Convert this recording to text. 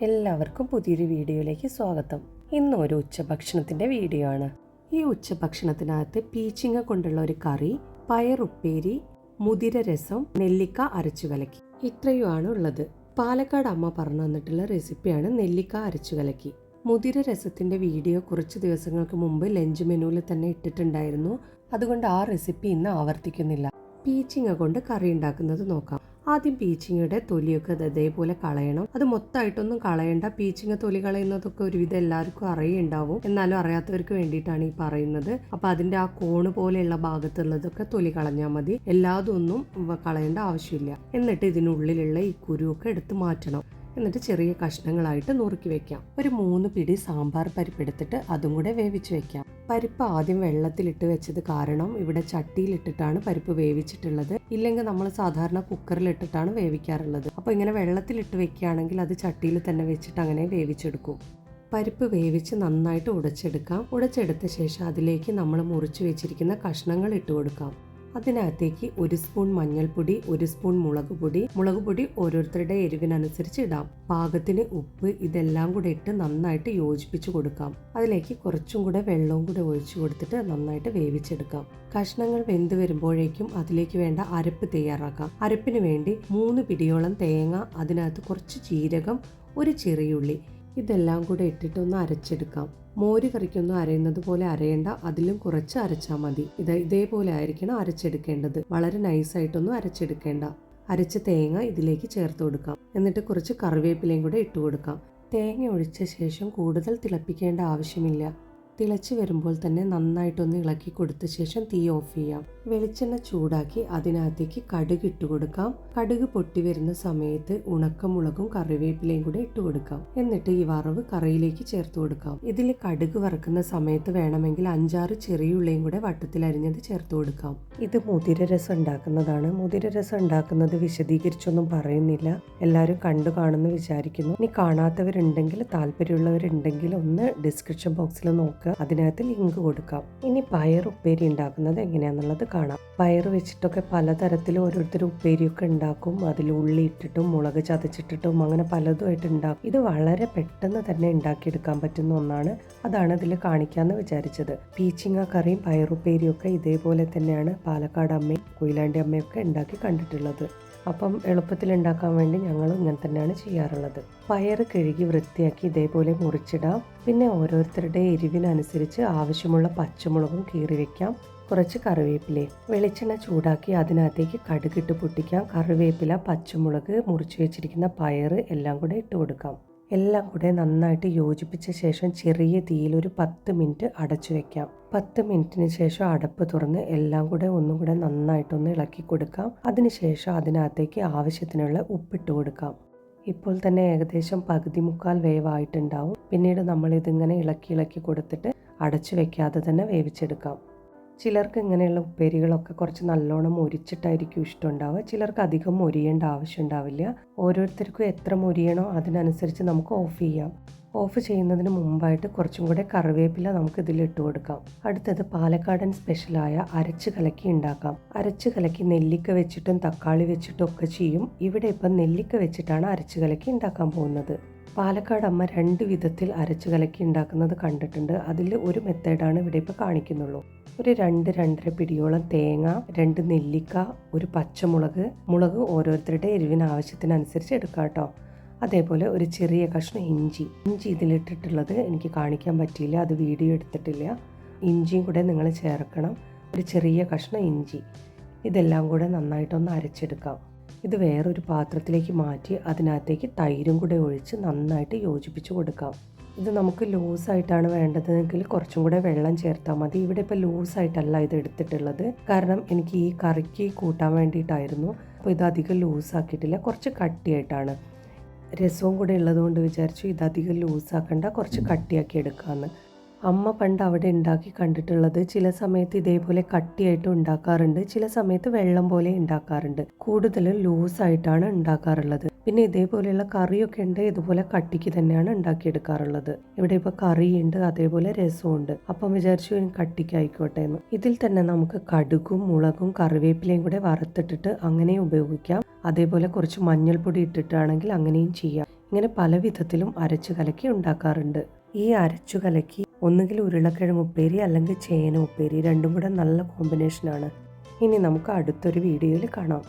എല്ലാവർക്കും പുതിയൊരു വീഡിയോയിലേക്ക് സ്വാഗതം. ഇന്ന് ഒരു ഉച്ചഭക്ഷണത്തിൻ്റെ വീഡിയോ ആണ്. ഈ ഉച്ചഭക്ഷണത്തിനകത്ത് പീച്ചിങ്ങ കൊണ്ടുള്ള ഒരു കറി, പയറുപ്പേരി, മുതിര രസം, നെല്ലിക്ക അരച്ചു കലക്കി, ഇത്രയുമാണ് ഉള്ളത്. പാലക്കാട് അമ്മ പറഞ്ഞു തന്നിട്ടുള്ള റെസിപ്പിയാണ് നെല്ലിക്ക അരച്ചു കലക്കി. മുതിര രസത്തിൻ്റെ വീഡിയോ കുറച്ച് ദിവസങ്ങൾക്ക് മുമ്പ് ലഞ്ച് മെനുവിൽ തന്നെ ഇട്ടിട്ടുണ്ടായിരുന്നു. അതുകൊണ്ട് ആ റെസിപ്പി ഇന്ന് ആവർത്തിക്കുന്നില്ല. പീച്ചിങ്ങ കൊണ്ട് കറി ഉണ്ടാക്കുന്നത് നോക്കാം. ആദ്യം പീച്ചിങ്ങയുടെ തൊലിയൊക്കെ അതേപോലെ കളയണം. അത് മൊത്തമായിട്ടൊന്നും കളയണ്ട. പീച്ചിങ്ങ തൊലി കളയുന്നതൊക്കെ ഒരുവിധം എല്ലാവർക്കും അറിയുണ്ടാവും. എന്നാലും അറിയാത്തവർക്ക് വേണ്ടിയിട്ടാണ് ഈ പറയുന്നത്. അപ്പൊ അതിന്റെ ആ കോണ് പോലെയുള്ള ഭാഗത്തുള്ളതൊക്കെ തൊലി കളഞ്ഞാൽ മതി. എല്ലാതും ഒന്നും കളയേണ്ട ആവശ്യമില്ല. എന്നിട്ട് ഇതിനുള്ളിലുള്ള ഈ കുരുവൊക്കെ എടുത്ത് മാറ്റണം. എന്നിട്ട് ചെറിയ കഷ്ണങ്ങളായിട്ട് നുറുക്കി വെക്കാം. ഒരു 3 പിടി സാമ്പാർ പരിപ്പ് എടുത്തിട്ട് അതും കൂടെ വേവിച്ച് വെക്കാം. പരിപ്പ് ആദ്യം വെള്ളത്തിലിട്ട് വെച്ചത് കാരണം ഇവിടെ ചട്ടിയിലിട്ടിട്ടാണ് പരിപ്പ് വേവിച്ചിട്ടുള്ളത്. ഇല്ലെങ്കിൽ നമ്മൾ സാധാരണ കുക്കറിലിട്ടിട്ടാണ് വേവിക്കാറുള്ളത്. അപ്പോൾ ഇങ്ങനെ വെള്ളത്തിലിട്ട് വെക്കുകയാണെങ്കിൽ അത് ചട്ടിയിൽ തന്നെ വെച്ചിട്ട് അങ്ങനെ വേവിച്ചെടുക്കും. പരിപ്പ് വേവിച്ച് നന്നായിട്ട് ഉടച്ചെടുക്കാം. ഉടച്ചെടുത്ത ശേഷം അതിലേക്ക് നമ്മൾ മുറിച്ച് വെച്ചിരിക്കുന്ന കഷ്ണങ്ങൾ ഇട്ട് കൊടുക്കാം. അതിനകത്തേക്ക് 1 സ്പൂൺ മഞ്ഞൾപ്പൊടി, 1 സ്പൂൺ മുളക് പൊടി ഓരോരുത്തരുടെ എരിവിനനുസരിച്ച് ഇടാം. പാകത്തിന് ഉപ്പ്, ഇതെല്ലാം കൂടെ ഇട്ട് നന്നായിട്ട് യോജിപ്പിച്ച് കൊടുക്കാം. അതിലേക്ക് കുറച്ചും കൂടെ വെള്ളവും കൂടെ ഒഴിച്ചു കൊടുത്തിട്ട് നന്നായിട്ട് വേവിച്ചെടുക്കാം. കഷ്ണങ്ങൾ വെന്ത് വരുമ്പോഴേക്കും അതിലേക്ക് വേണ്ട അരപ്പ് തയ്യാറാക്കാം. അരപ്പിന് വേണ്ടി 3 പിടിയോളം തേങ്ങ, അതിനകത്ത് കുറച്ച് ജീരകം, ഒരു ചെറിയുള്ളി, ഇതെല്ലാം കൂടെ ഇട്ടിട്ട് ഒന്ന് അരച്ചെടുക്കാം. മോര് കറിക്കൊന്നും അരയുന്നത് പോലെ അരയേണ്ട, അതിലും കുറച്ച് അരച്ചാൽ മതി. ഇതേപോലെ ആയിരിക്കണം അരച്ചെടുക്കേണ്ടത്. വളരെ നൈസായിട്ടൊന്നും അരച്ചെടുക്കേണ്ട. അരച്ച തേങ്ങ ഇതിലേക്ക് ചേർത്ത് കൊടുക്കാം. എന്നിട്ട് കുറച്ച് കറിവേപ്പിലയും കൂടെ ഇട്ട് കൊടുക്കാം. തേങ്ങ ഒഴിച്ച ശേഷം കൂടുതൽ തിളപ്പിക്കേണ്ട ആവശ്യമില്ല. തിളച്ച് വരുമ്പോൾ തന്നെ നന്നായിട്ടൊന്ന് ഇളക്കി കൊടുത്ത ശേഷം തീ ഓഫ് ചെയ്യാം. വെളിച്ചെണ്ണ ചൂടാക്കി അതിനകത്തേക്ക് കടുക് ഇട്ട് കൊടുക്കാം. കടുക് പൊട്ടി വരുന്ന സമയത്ത് ഉണക്കമുളകും കറിവേപ്പിലയും കൂടെ ഇട്ട് കൊടുക്കാം. എന്നിട്ട് ഈ വറവ് കറിയിലേക്ക് ചേർത്ത് കൊടുക്കാം. ഇതിൽ കടുക് വറക്കുന്ന സമയത്ത് വേണമെങ്കിൽ 5-6 ചെറിയുള്ളിയും കൂടെ വട്ടത്തിൽ അരിഞ്ഞത് ചേർത്ത് കൊടുക്കാം. ഇത് മുതിര രസം ഉണ്ടാക്കുന്നതാണ്. മുതിര രസം ഉണ്ടാക്കുന്നത് വിശദീകരിച്ചൊന്നും പറയുന്നില്ല. എല്ലാവരും കണ്ടു കാണുമെന്ന് വിചാരിക്കുന്നു. ഇനി കാണാത്തവരുണ്ടെങ്കിൽ, താല്പര്യമുള്ളവരുണ്ടെങ്കിൽ ഒന്ന് ഡിസ്ക്രിപ്ഷൻ ബോക്സിൽ നോക്കുക. അതിനകത്ത് ലിങ്ക് കൊടുക്കാം. ഇനി പയർ ഉപ്പേരി ഉണ്ടാക്കുന്നത് എങ്ങനെയാണെന്നുള്ളത് കാണാം. പയർ വെച്ചിട്ടൊക്കെ പലതരത്തിൽ ഓരോരുത്തർ ഉപ്പേരിയൊക്കെ ഉണ്ടാക്കും. അതിൽ ഉള്ളി ഇട്ടിട്ടും മുളക് ചതച്ചിട്ടിട്ടും അങ്ങനെ പലതുമായിട്ട് ഉണ്ടാക്കും. ഇത് വളരെ പെട്ടെന്ന് തന്നെ ഉണ്ടാക്കിയെടുക്കാൻ പറ്റുന്ന ഒന്നാണ്. അതാണ് ഇതിൽ കാണിക്കാമെന്ന് വിചാരിച്ചത്. പീച്ചിങ്ങ കറിയും പയറുപ്പേരിയും ഒക്കെ ഇതേപോലെ തന്നെയാണ് പാലക്കാട് അമ്മയും കൊയിലാണ്ടി അമ്മയൊക്കെ ഉണ്ടാക്കി കണ്ടിട്ടുള്ളത്. അപ്പം എളുപ്പത്തിൽ ഉണ്ടാക്കാൻ വേണ്ടി ഞങ്ങൾ ഇങ്ങനെ തന്നെയാണ് ചെയ്യാറുള്ളത്. പയർ കഴുകി വൃത്തിയാക്കി ഇതേപോലെ മുറിച്ചിടാം. പിന്നെ ഓരോരുത്തരുടെ എരിവിനനുസരിച്ച് ആവശ്യമുള്ള പച്ചമുളകും കീറി വെക്കാം. കുറച്ച് കറിവേപ്പിലയും. വെളിച്ചെണ്ണ ചൂടാക്കി അതിനകത്തേക്ക് കടുകിട്ട് പൊട്ടിക്കാം. കറിവേപ്പില, പച്ചമുളക്, മുറിച്ച് വെച്ചിരിക്കുന്ന പയർ എല്ലാം കൂടെ ഇട്ട് കൊടുക്കാം. എല്ലാം കൂടെ നന്നായിട്ട് യോജിപ്പിച്ച ശേഷം ചെറിയ തീയിൽ ഒരു 10 മിനിറ്റ് അടച്ചു വെക്കാം. 10 മിനിറ്റിന് ശേഷം അടപ്പ് തുറന്ന് എല്ലാം കൂടെ ഒന്നും കൂടെ നന്നായിട്ടൊന്ന് ഇളക്കി കൊടുക്കാം. അതിനുശേഷം അതിനകത്തേക്ക് ആവശ്യത്തിനുള്ള ഉപ്പിട്ട് കൊടുക്കാം. ഇപ്പോൾ തന്നെ ഏകദേശം പകുതി മുക്കാൽ വേവായിട്ടുണ്ടാവും. പിന്നീട് നമ്മൾ ഇതിങ്ങനെ ഇളക്കി കൊടുത്തിട്ട് അടച്ചു വെക്കാതെ തന്നെ വേവിച്ചെടുക്കാം. ചിലർക്ക് ഇങ്ങനെയുള്ള ഉപ്പേരികളൊക്കെ കുറച്ച് നല്ലോണം മൊരിച്ചിട്ടായിരിക്കും ഇഷ്ടമുണ്ടാവുക. ചിലർക്ക് അധികം മൊരിയേണ്ട ആവശ്യം ഉണ്ടാവില്ല. ഓരോരുത്തർക്കും എത്ര മൊരിയണോ അതിനനുസരിച്ച് നമുക്ക് ഓഫ് ചെയ്യാം. ഓഫ് ചെയ്യുന്നതിന് മുമ്പായിട്ട് കുറച്ചും കൂടെ കറിവേപ്പില നമുക്ക് ഇതിലിട്ട് കൊടുക്കാം. അടുത്തത് പാലക്കാടൻ സ്പെഷ്യലായ അരച്ച് കലക്കി ഉണ്ടാക്കാം. അരച്ച് കലക്കി നെല്ലിക്ക വെച്ചിട്ടും തക്കാളി വെച്ചിട്ടും ഒക്കെ ചെയ്യും. ഇവിടെ ഇപ്പം നെല്ലിക്ക വെച്ചിട്ടാണ് അരച്ച് കലക്കി ഉണ്ടാക്കാൻ പോകുന്നത്. പാലക്കാട് അമ്മ 2 വിധത്തിൽ അരച്ച് കലക്കി ഉണ്ടാക്കുന്നത് കണ്ടിട്ടുണ്ട്. അതിൽ ഒരു മെത്തേഡാണ് ഇവിടെ ഇപ്പോൾ കാണിക്കുന്നുള്ളൂ. ഒരു 2-2.5 പിടിയോളം തേങ്ങ, 2 നെല്ലിക്ക, ഒരു പച്ചമുളക്, മുളക് ഓരോരുത്തരുടെ എരിവിന് ആവശ്യത്തിനനുസരിച്ച് എടുക്കാം കേട്ടോ. അതേപോലെ ഒരു ചെറിയ കഷ്ണം ഇഞ്ചി ഇതിലിട്ടിട്ടുള്ളത് എനിക്ക് കാണിക്കാൻ പറ്റിയില്ല, അത് വീഡിയോ എടുത്തിട്ടില്ല. ഇഞ്ചിയും കൂടെ നിങ്ങൾ ചേർക്കണം. ഒരു ചെറിയ കഷ്ണം ഇഞ്ചി. ഇതെല്ലാം കൂടെ നന്നായിട്ടൊന്ന് അരച്ചെടുക്കാം. ഇത് വേറൊരു പാത്രത്തിലേക്ക് മാറ്റി അതിനകത്തേക്ക് തൈരും കൂടെ ഒഴിച്ച് നന്നായിട്ട് യോജിപ്പിച്ച് കൊടുക്കാം. ഇത് നമുക്ക് ലൂസായിട്ടാണ് വേണ്ടതെങ്കിൽ കുറച്ചും കൂടെ വെള്ളം ചേർത്താൽ മതി. ഇവിടെ ഇപ്പോൾ ലൂസായിട്ടല്ല ഇത് എടുത്തിട്ടുള്ളത്, കാരണം എനിക്ക് ഈ കറിക്ക് കൂട്ടാൻ വേണ്ടിയിട്ടായിരുന്നു. അപ്പോൾ ഇത് അധികം ലൂസാക്കിയിട്ടില്ല, കുറച്ച് കട്ടിയായിട്ടാണ്. രസവും കൂടെ ഉള്ളതുകൊണ്ട് വിചാരിച്ചു ഇതധികം ലൂസാക്കണ്ട, കുറച്ച് കട്ടിയാക്കി എടുക്കാമെന്ന്. അമ്മ പണ്ട് അവിടെ ഉണ്ടാക്കി കണ്ടിട്ടുള്ളത് ചില സമയത്ത് ഇതേപോലെ കട്ടിയായിട്ട് ഉണ്ടാക്കാറുണ്ട്, ചില സമയത്ത് വെള്ളം പോലെ ഉണ്ടാക്കാറുണ്ട്. കൂടുതലും ലൂസായിട്ടാണ് ഉണ്ടാക്കാറുള്ളത്. പിന്നെ ഇതേപോലെയുള്ള കറിയൊക്കെ ഉണ്ട്, ഇതുപോലെ കട്ടിക്ക് തന്നെയാണ് ഉണ്ടാക്കിയെടുക്കാറുള്ളത്. ഇവിടെ ഇപ്പോൾ കറിയുണ്ട്, അതേപോലെ രസമുണ്ട്. അപ്പം വിചാരിച്ചു കട്ടിക്കായിക്കോട്ടെ എന്ന്. ഇതിൽ തന്നെ നമുക്ക് കടുകും മുളകും കറിവേപ്പിലയും കൂടെ വറുത്തിട്ടിട്ട് അങ്ങനെയും ഉപയോഗിക്കാം. അതേപോലെ കുറച്ച് മഞ്ഞൾപ്പൊടി ഇട്ടിട്ടാണെങ്കിൽ അങ്ങനെയും ചെയ്യാം. ഇങ്ങനെ പല വിധത്തിലും അരച്ചു കലക്കി ഉണ്ടാക്കാറുണ്ട്. ഈ അരച്ചു കലക്കി ഒന്നുകിൽ ഉരുളക്കിഴങ്ങ് ഉപ്പേരി അല്ലെങ്കിൽ ചേന ഉപ്പേരി, രണ്ടും കൂടെ നല്ല കോമ്പിനേഷനാണ്. ഇനി നമുക്ക് അടുത്തൊരു വീഡിയോയിൽ കാണാം.